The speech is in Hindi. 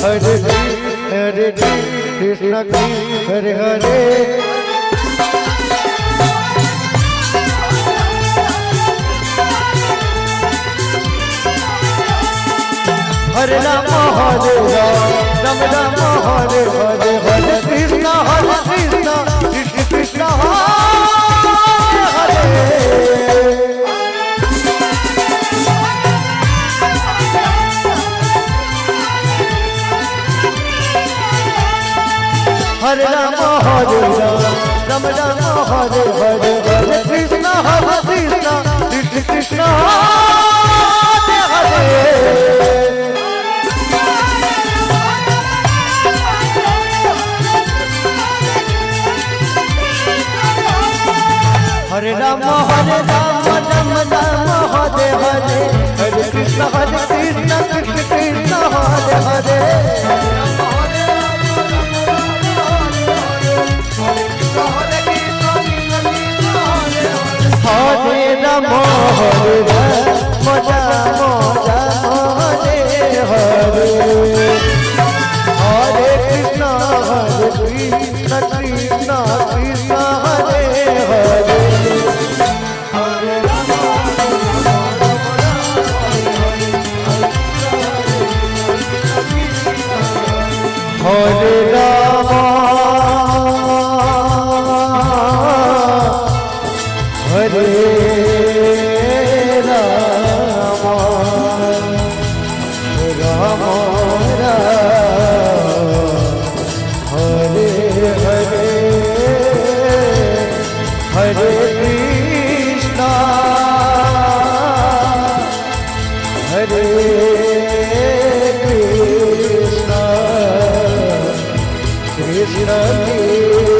हरे कृष्ण हरे हरे हरे राम हरे राम राम हरे हरे हरे कृष्ण कृष्ण कृष्ण हरे हरे राम हरे राम राम हरे हरे हरे कृष्ण कृष्ण कृष्ण हरे हरे राम राम राम हरे हरे हरे कृष्ण कृष्ण कृष्ण हरे हरे हरे राम हरे राम हरे हरे हरे कृष्ण कृष्ण कृष्ण हरे हरे हरे राम हरे राम राम राम हरे हरे हरे कृष्ण हरे कृष्ण कृष्ण